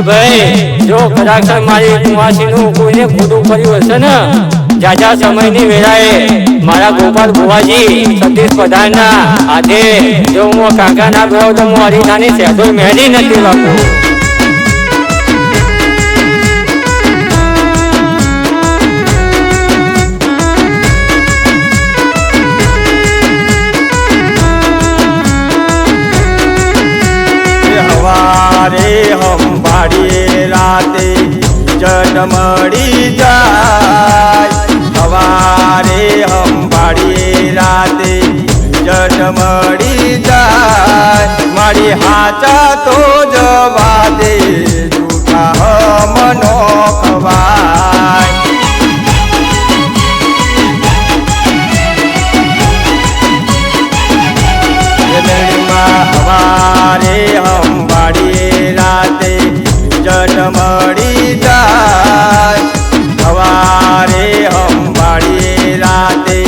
ભાઈ જો ખરેખર મારી કુંવાસીનું કોઈને ખોટું કર્યું હશે ને જાજા સમયની વેળાએ મારા ગોપાલ ભુવાજી સતીશ પ્રધાનના હાથે જો હું કાકા ના ગયો તો હું હરીનાની સહેજો મહેરી નથી લાગુ हवारे हम बाड़िए राते जटमड़ी जाय हवारे हम बाड़िए राते जटमड़ी जाय मारी हाचा तो जवा दे झूठा हम नो खवाय हवारे हम बाड़िए राते जटमड़ी जाय हवारे हम बाड़िए राते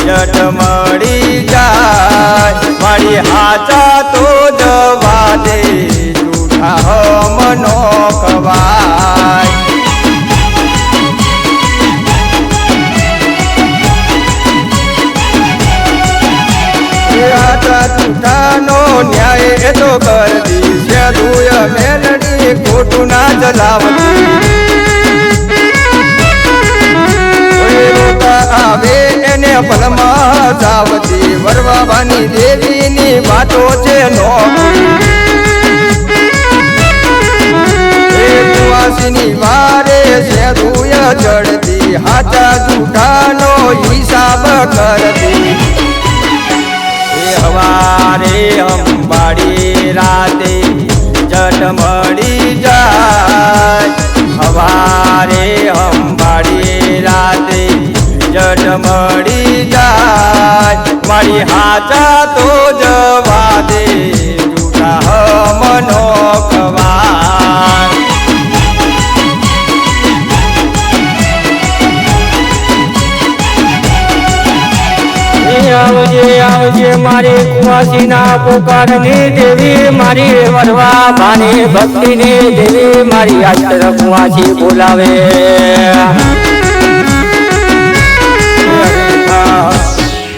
जटमड़ी जाय मारी हाचा तो जवा दे झूठा हम नो खवाय झूठानो न्याय ए तो कर दी सेदुय मेलडी खोटू ना जलावती रोता आवे एने पलमा जावती वरवाबानी देवीनी वातो छे नोकी कुवासीनी वारे सेदुय चढ़ती हाचा झूठानो हिसाब करती हवारे हम बाड़ी राते जटमड़ी जाय हवारे हम बाड़ी राते जटमड़ी जाय मारी हाचा तो जवा दे झूठा हम नो खवाय आवजे आवजे मारी कुंवासीना पुकारनी देवी मारी वरवा भानी भक्तिनी देवी मारी आश्चर्य कुंवासी बोलावे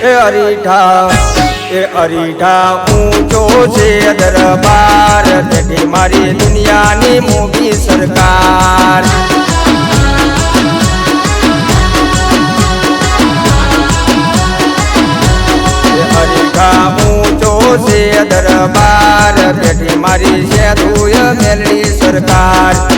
ए अरीठा ऊंचो से दरबार तेठी मारी दुनियानी मोगी सरकार ऊंचो से दरबार बेटी मारी सेदुय मेलडी सरकार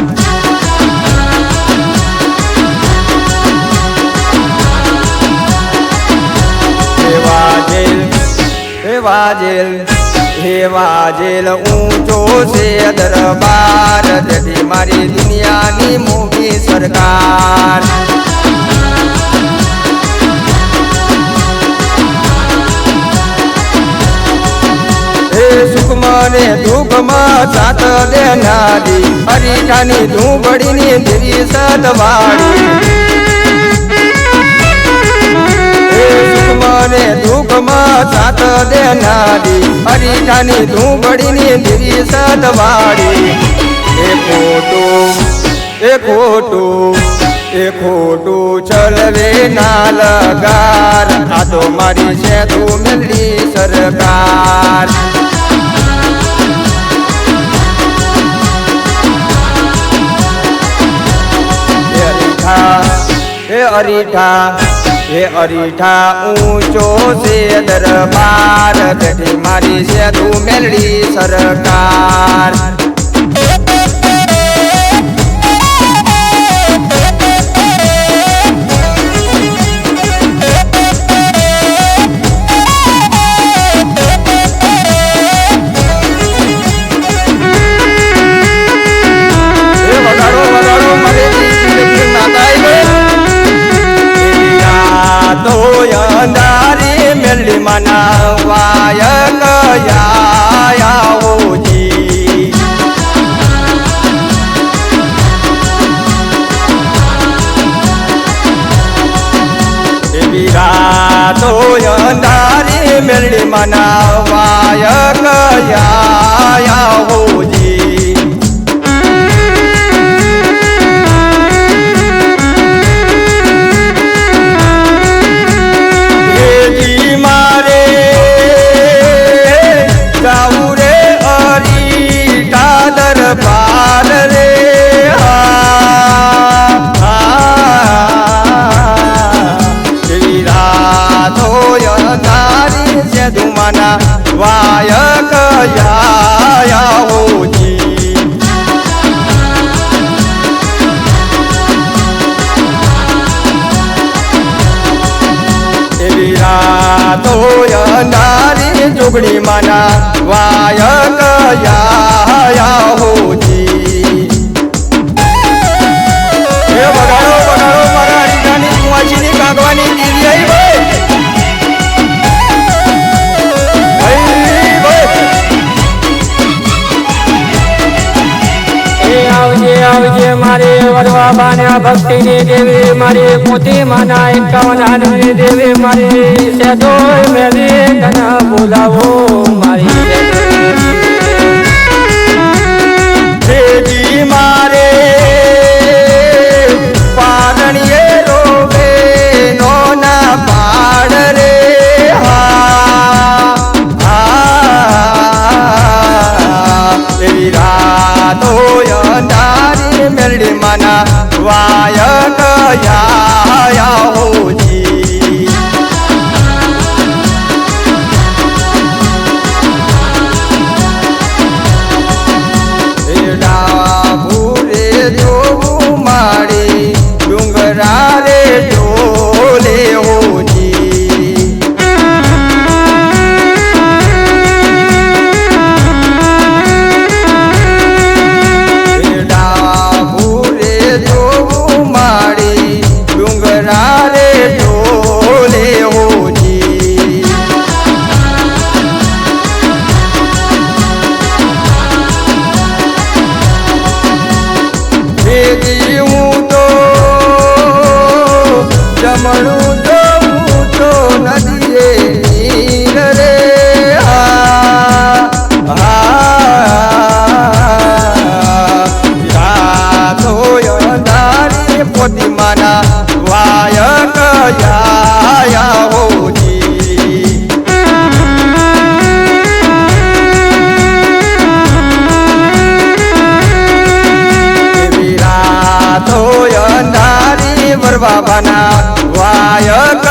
हेवा जेल ऊंचो से दरबार बेटी मारी दुनियानी मोगी सरकार सुखमाने दुखमा साथ देनारी हरीठानी धूबड़ीनी धीरी सदवाड़ी सुखमाने दुखमा साथ देनारी हरीठानी धूबड़ीनी धीरी सदवाड़ी ए खोटू चलवे ना लगार आ तो मारी सेदू मेलडी सरकार हे अरीठा ऊंचो से दरबार बेटी मारी सेदू मेलडी सरकार अंधारी मेली मना वायक याओजी વિરાતો અંધારી મેલડી માના વાયક યા હોજી જી મારે જાવું રે હરી દાદર પાર રે ધુમાના વાયક યા હોજી એવી રાતો અંધારી જોગણી માના વાયક યા હોજી એ બગાડો બગાડો મારા હરિજાની કુંવાસીની કાગવાની દીવી ભાઈ આવજે મારી વરવા બાન્યા ભક્તિની દેવી મારી મોતી માના 51 હાથની દેવી મારી સેદોય મેલી તને બોલાવો મારી દેજી મારે પારણીએ રોવે નોના પાડ રે એવી રાતો અંધારી મેલડી માના વાયક યા હોજી ડાભુરે જોવું મારી ડુંગરા રે ઢોલે હોજી ડાભુરે જોવું મારી ડુંગરા રે ઢોલે હોજી દેજી હું તો જમણું જોઉં તો નદીએ નીર રે રાતો અંધારી પોતી માના વાયક યા હોજી વિરાતો અંધારી વરવા બાના વાયક